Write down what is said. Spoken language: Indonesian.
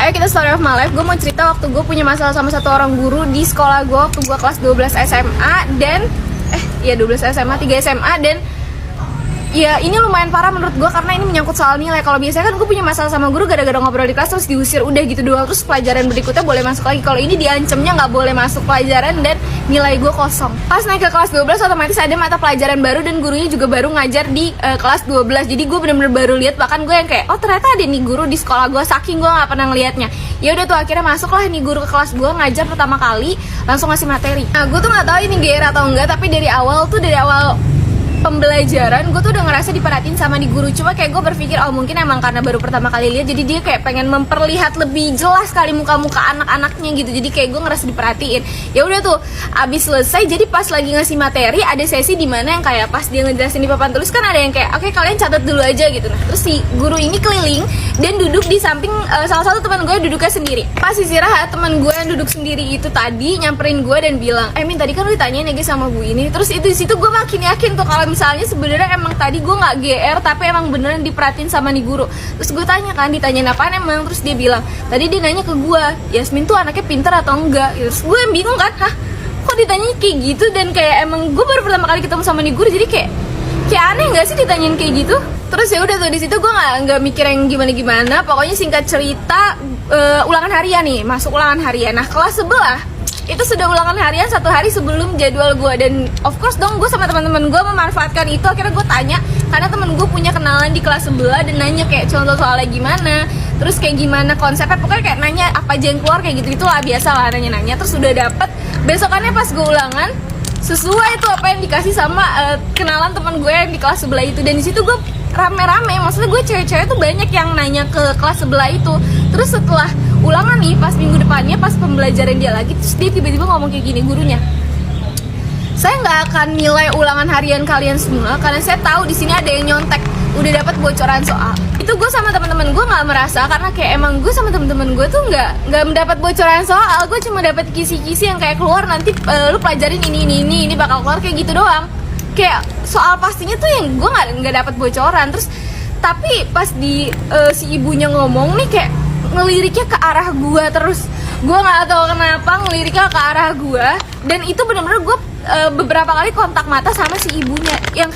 Ayo kita story of my life. Gue mau cerita waktu gue punya masalah sama satu orang guru di sekolah gue waktu gue kelas 12 SMA dan 12 SMA, 3 SMA dan ya ini lumayan parah menurut gue karena ini menyangkut soal nilai. Kalau biasanya kan gue punya masalah sama guru gara-gara ngobrol di kelas terus diusir udah gitu doang, terus pelajaran berikutnya boleh masuk lagi. Kalau ini diancamnya nggak boleh masuk pelajaran dan nilai gue kosong. Pas naik ke kelas 12 otomatis ada mata pelajaran baru dan gurunya juga baru ngajar di kelas 12. Jadi gue bener-bener baru lihat, bahkan gue yang kayak oh ternyata ada nih guru di sekolah gue, saking gue nggak pernah ngelihatnya. Ya udah tuh akhirnya masuklah nih guru ke kelas gue, ngajar pertama kali langsung ngasih materi. Nah gue tuh nggak tahu ini GR atau enggak, tapi dari awal pembelajaran gue tuh udah ngerasa diperhatiin sama nih guru. Cuma kayak gue berpikir oh mungkin emang karena baru pertama kali lihat jadi dia kayak pengen memperlihat lebih jelas kali muka-muka anak-anaknya gitu. Jadi kayak gue ngerasa diperhatiin. Ya udah tuh abis selesai, jadi pas lagi ngasih materi ada sesi dimana yang kayak pas dia ngejelasin di papan tulis kan ada yang kayak oke, kalian catat dulu aja gitu. Nah terus si guru ini keliling dan duduk di samping salah satu teman gue duduknya sendiri. Pas istirahat teman gue yang duduk sendiri itu tadi nyamperin gue dan bilang Min tadi kan lu ditanyain ya sama bu ini. Terus itu di situ gue makin yakin tuh kalau misalnya sebenarnya emang tadi gue nggak GR tapi emang beneran diperhatiin sama nih guru. Terus gue tanya kan ditanyain apaan emang, terus dia bilang tadi dia nanya ke gue Yasmin tuh anaknya pinter atau enggak. Terus gue yang bingung kan, kok ditanya kayak gitu, dan kayak emang gue baru pertama kali ketemu sama nih guru jadi kayak aneh nggak sih ditanyain kayak gitu. Terus ya udah tuh di situ gue nggak mikir yang gimana. Pokoknya singkat cerita ulangan harian nih, masuk ulangan harian. Nah kelas sebelah itu sudah ulangan harian satu hari sebelum jadwal gue, dan of course dong gue sama teman-teman gue memanfaatkan itu. Akhirnya gue tanya karena temen gue punya kenalan di kelas sebelah dan nanya kayak contoh soalnya gimana, terus kayak gimana konsepnya, pokoknya kayak nanya apa aja yang keluar kayak gitu lah, biasa lah nanya-nanya. Terus udah dapet, besokannya pas gue ulangan sesuai itu apa yang dikasih sama kenalan teman gue yang di kelas sebelah itu. Dan di situ gue rame-rame, maksudnya gue cewek-cewek tuh banyak yang nanya ke kelas sebelah itu. Terus setelah ulangan nih, pas minggu depannya, pas pembelajaran dia lagi, terus dia tiba-tiba ngomong kayak gini gurunya, saya nggak akan nilai ulangan harian kalian semua karena saya tahu di sini ada yang nyontek, udah dapat bocoran soal. Itu gue sama teman-teman gue nggak merasa, karena kayak emang gue sama teman-teman gue tuh nggak mendapat bocoran soal. Gue cuma dapat kisi-kisi yang kayak keluar nanti lu pelajarin ini bakal keluar kayak gitu doang. Kayak soal pastinya tuh yang gue nggak dapat bocoran. Terus tapi pas di si ibunya ngomong nih kayak ngeliriknya ke arah gue, terus gue nggak tahu kenapa ngeliriknya ke arah gue, dan itu benar-benar gue beberapa kali kontak mata sama si ibunya yang kayak